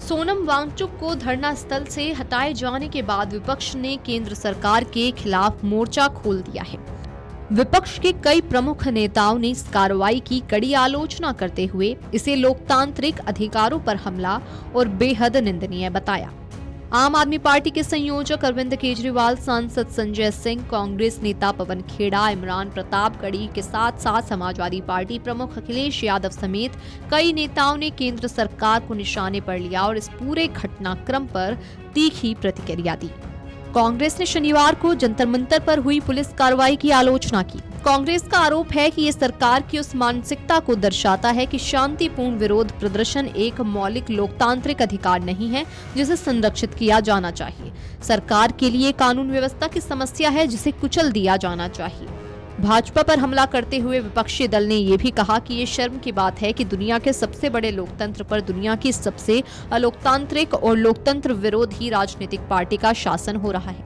सोनम वांगचुक को धरना स्थल से हटाए जाने के बाद विपक्ष ने केंद्र सरकार के खिलाफ मोर्चा खोल दिया है। विपक्ष के कई प्रमुख नेताओं ने इस कार्रवाई की कड़ी आलोचना करते हुए इसे लोकतांत्रिक अधिकारों पर हमला और बेहद निंदनीय बताया। आम आदमी पार्टी के संयोजक अरविंद केजरीवाल, सांसद संजय सिंह, कांग्रेस नेता पवन खेड़ा, इमरान प्रतापगढ़ी के साथ साथ समाजवादी पार्टी प्रमुख अखिलेश यादव समेत कई नेताओं ने केंद्र सरकार को निशाने पर लिया और इस पूरे घटनाक्रम पर तीखी प्रतिक्रिया दी। कांग्रेस ने शनिवार को जंतर मंतर पर हुई पुलिस कार्रवाई की आलोचना की। कांग्रेस का आरोप है कि ये सरकार की उस मानसिकता को दर्शाता है कि शांतिपूर्ण विरोध प्रदर्शन एक मौलिक लोकतांत्रिक अधिकार नहीं है जिसे संरक्षित किया जाना चाहिए। सरकार के लिए कानून व्यवस्था की समस्या है जिसे कुचल दिया जाना चाहिए। भाजपा पर हमला करते हुए विपक्षी दल ने ये भी कहा कि ये शर्म की बात है कि दुनिया के सबसे बड़े लोकतंत्र पर दुनिया की सबसे अलोकतांत्रिक और लोकतंत्र विरोधी राजनीतिक पार्टी का शासन हो रहा है।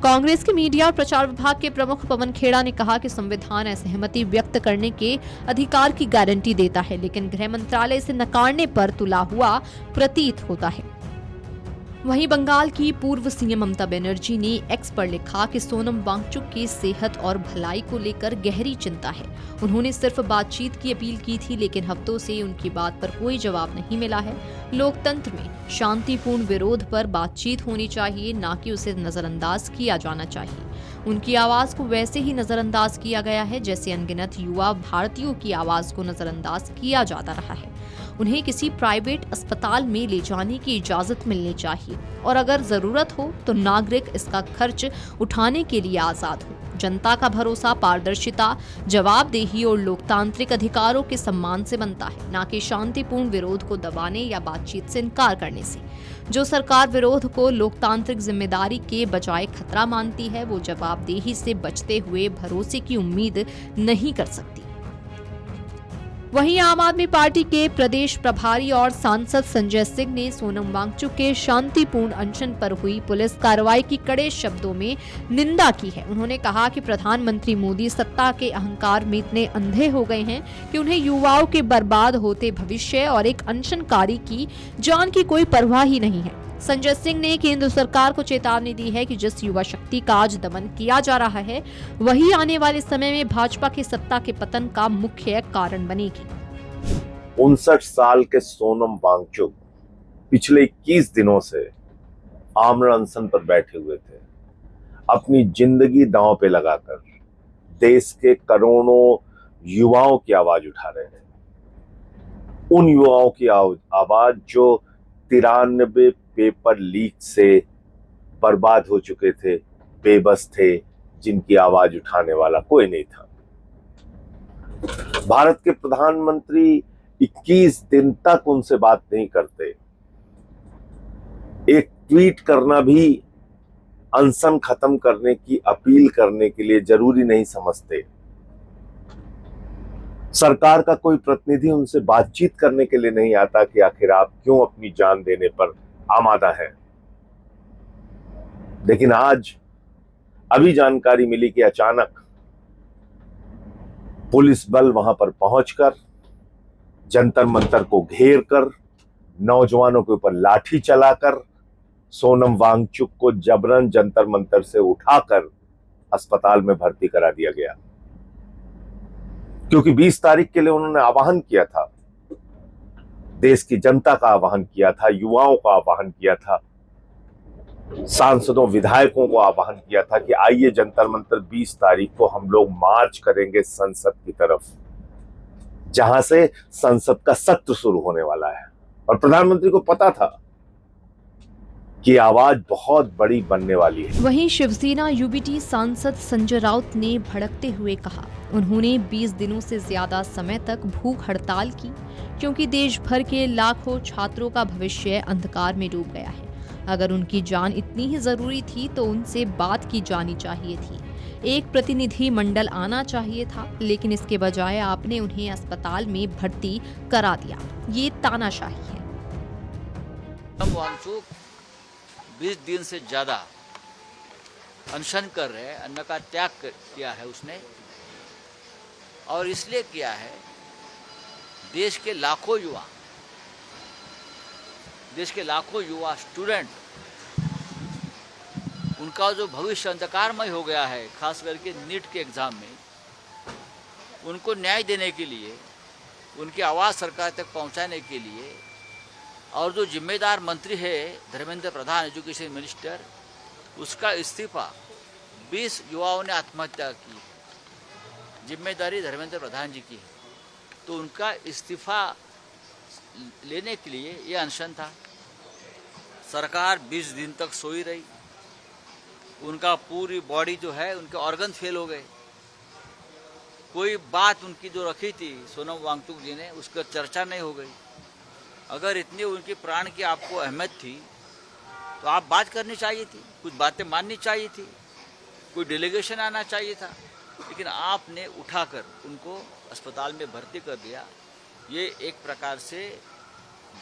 कांग्रेस के मीडिया और प्रचार विभाग के प्रमुख पवन खेड़ा ने कहा कि संविधान असहमति व्यक्त करने के अधिकार की गारंटी देता है, लेकिन गृह मंत्रालय इसे नकारने पर तुला हुआ प्रतीत होता है। वहीं बंगाल की पूर्व सीएम ममता बनर्जी ने एक्स पर लिखा कि सोनम वांगचुक की सेहत और भलाई को लेकर गहरी चिंता है। उन्होंने सिर्फ बातचीत की अपील की थी, लेकिन हफ्तों से उनकी बात पर कोई जवाब नहीं मिला है। लोकतंत्र में शांतिपूर्ण विरोध पर बातचीत होनी चाहिए, ना कि उसे नजरअंदाज किया जाना चाहिए। उनकी आवाज को वैसे ही नजरअंदाज किया गया है जैसे अनगिनत युवा भारतीयों की आवाज को नजरअंदाज किया जाता रहा है। उन्हें किसी प्राइवेट अस्पताल में ले जाने की इजाजत मिलनी चाहिए और अगर जरूरत हो तो नागरिक इसका खर्च उठाने के लिए आजाद हो। जनता का भरोसा पारदर्शिता, जवाबदेही और लोकतांत्रिक अधिकारों के सम्मान से बनता है, ना कि शांतिपूर्ण विरोध को दबाने या बातचीत से इनकार करने से। जो सरकार विरोध को लोकतांत्रिक जिम्मेदारी के बजाय खतरा मानती है, वो जवाबदेही से बचते हुए भरोसे की उम्मीद नहीं कर सकती। वहीं आम आदमी पार्टी के प्रदेश प्रभारी और सांसद संजय सिंह ने सोनम वांगचुक के शांतिपूर्ण अनशन पर हुई पुलिस कार्रवाई की कड़े शब्दों में निंदा की है। उन्होंने कहा कि प्रधानमंत्री मोदी सत्ता के अहंकार में इतने अंधे हो गए हैं कि उन्हें युवाओं के बर्बाद होते भविष्य और एक अनशनकारी की जान की कोई परवाह ही नहीं है। संजय सिंह ने केंद्र सरकार को चेतावनी दी है कि जिस युवा शक्ति का आज दमन किया जा रहा है, वही आने वाले समय में भाजपा की सत्ता के पतन का मुख्य कारण बनेगी। 59 साल के सोनम वांगचुक पिछले 21 दिनों से आमरण अनशन पर बैठे हुए थे। अपनी जिंदगी दांव पे लगाकर देश के करोड़ों युवाओं की आवाज उठा रहे हैं। उन युवाओं की आवाज जो 93 पेपर लीक से बर्बाद हो चुके थे, बेबस थे, जिनकी आवाज उठाने वाला कोई नहीं था। भारत के प्रधानमंत्री 21 दिन तक उनसे बात नहीं करते। एक ट्वीट करना भी अनशन खत्म करने की अपील करने के लिए जरूरी नहीं समझते। सरकार का कोई प्रतिनिधि उनसे बातचीत करने के लिए नहीं आता कि आखिर आप क्यों अपनी जान देने पर आमादा है। लेकिन आज अभी जानकारी मिली कि अचानक पुलिस बल वहां पर पहुंचकर जंतर मंतर को घेर कर नौजवानों के ऊपर लाठी चलाकर सोनम वांगचुक को जबरन जंतर मंतर से उठाकर अस्पताल में भर्ती करा दिया गया, क्योंकि 20 तारीख के लिए उन्होंने आह्वान किया था, देश की जनता का आह्वान किया था, युवाओं का आह्वान किया था, सांसदों विधायकों को आह्वान किया था कि आइए जंतर मंतर 20 तारीख को हम लोग मार्च करेंगे संसद की तरफ, जहां से संसद का सत्र शुरू होने वाला है। और प्रधानमंत्री को पता था कि आवाज बहुत बड़ी बनने वाली है। वहीं शिवसेना यूबीटी सांसद संजय राउत ने भड़कते हुए कहा, उन्होंने 20 दिनों से ज्यादा समय तक भूख हड़ताल की क्योंकि देश भर के लाखों छात्रों का भविष्य अंधकार में डूब गया है। अगर उनकी जान इतनी ही जरूरी थी तो उनसे बात की जानी चाहिए थी, एक प्रतिनिधि मंडल आना चाहिए था, लेकिन इसके बजाय आपने उन्हें अस्पताल में भर्ती करा दिया। ये तानाशाही है। वांगचुक 20 दिन से ज्यादा अनशन कर रहे हैं, अन्न का त्याग किया है उसने, और इसलिए किया है देश के लाखों युवा देश के लाखों युवा स्टूडेंट, उनका जो भविष्य अंधकारमय हो गया है, खास करके नीट के एग्ज़ाम में, उनको न्याय देने के लिए, उनकी आवाज़ सरकार तक पहुंचाने के लिए, और जो जिम्मेदार मंत्री है धर्मेंद्र प्रधान, एजुकेशन मिनिस्टर, उसका इस्तीफा, 20 युवाओं ने आत्महत्या की, जिम्मेदारी धर्मेंद्र प्रधान जी की है, तो उनका इस्तीफा लेने के लिए ये अनशन था। सरकार 20 दिन तक सोई रही, उनका पूरी बॉडी जो है, उनके ऑर्गन फेल हो गए। कोई बात उनकी जो रखी थी सोनम वांगचुक जी ने, उसका चर्चा नहीं हो गई। अगर इतनी उनके प्राण की आपको अहमियत थी तो आप बात करनी चाहिए थी, कुछ बातें माननी चाहिए थी, कोई डेलीगेशन आना चाहिए था, लेकिन आपने उठाकर उनको अस्पताल में भर्ती कर दिया। ये एक प्रकार से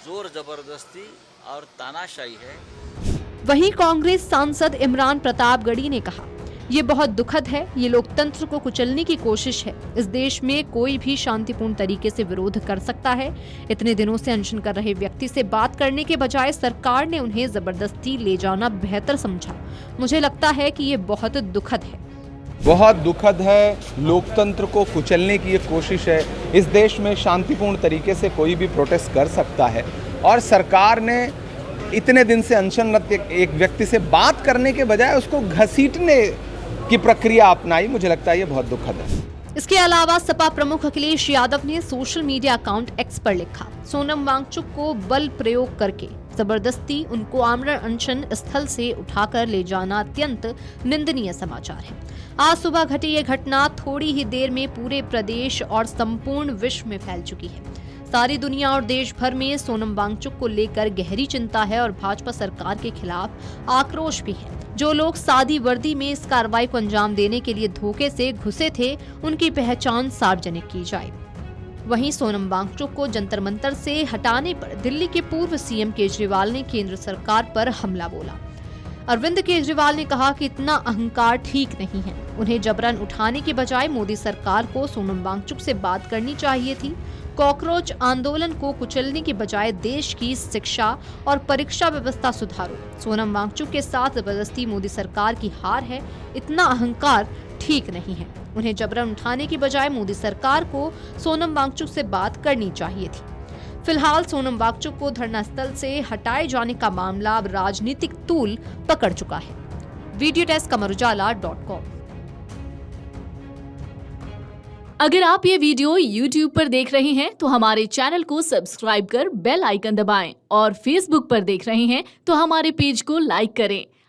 जोर जबरदस्ती और तानाशाही है। वहीं कांग्रेस सांसद इमरान प्रतापगढ़ी ने कहा, ये बहुत दुखद है, ये लोकतंत्र को कुचलने की कोशिश है। इस देश में कोई भी शांतिपूर्ण तरीके से विरोध कर सकता है। इतने दिनों से अनशन कर रहे व्यक्ति से बात करने के बजाय सरकार ने उन्हें जबरदस्ती ले जाना बेहतर समझा। मुझे लगता है कि ये बहुत दुखद है। बहुत दुखद है, लोकतंत्र को कुचलने की ये कोशिश है। इस देश में शांतिपूर्ण तरीके से कोई भी प्रोटेस्ट कर सकता है, और सरकार ने इतने दिन से अनशनरत एक व्यक्ति से बात करने के बजाय उसको घसीटने की प्रक्रिया अपनाई। मुझे लगता है ये बहुत दुखद है। इसके अलावा सपा प्रमुख अखिलेश यादव ने सोशल मीडिया अकाउंट एक्स पर लिखा, सोनम वांगचुक को बल प्रयोग करके जबरदस्ती उनको आमरण अनशन स्थल से उठाकर ले जाना अत्यंत निंदनीय समाचार है। आज सुबह घटी ये घटना थोड़ी ही देर में पूरे प्रदेश और संपूर्ण विश्व में फैल चुकी है। सारी दुनिया और देश भर में सोनम वांगचुक को लेकर गहरी चिंता है और भाजपा सरकार के खिलाफ आक्रोश भी है। जो लोग सादी वर्दी में इस कार्रवाई को अंजाम देने के लिए धोखे से घुसे थे, उनकी पहचान सार्वजनिक की जाए। वहीं सोनम वांगचुक को जंतर मंतर से हटाने पर दिल्ली के पूर्व सीएम केजरीवाल ने केंद्र सरकार पर हमला बोला। अरविंद केजरीवाल ने कहा कि इतना अहंकार ठीक नहीं है। उन्हें जबरन उठाने के बजाय मोदी सरकार को सोनम वांगचुक से बात करनी चाहिए थी। कॉकरोच आंदोलन को कुचलने के बजाय देश की शिक्षा और परीक्षा व्यवस्था सुधारो। सोनम वांगचुक के साथ जबरदस्ती मोदी सरकार की हार है। इतना अहंकार ठीक नहीं है। उन्हें जबरन उठाने की बजाय मोदी सरकार को सोनम वांगचुक से बात करनी चाहिए थी। फिलहाल सोनम वांगचुक को धरना स्थल से हटाए जाने का मामला अब राजनीतिक तूल पकड़ चुका है। वीडियो डेस्क कमरुजाला.com। अगर आप ये वीडियो YouTube पर देख रहे हैं तो हमारे चैनल को सब्सक्राइब कर बेल आइकन दबाएं, और Facebook पर देख रहे हैं तो हमारे पेज को लाइक करें।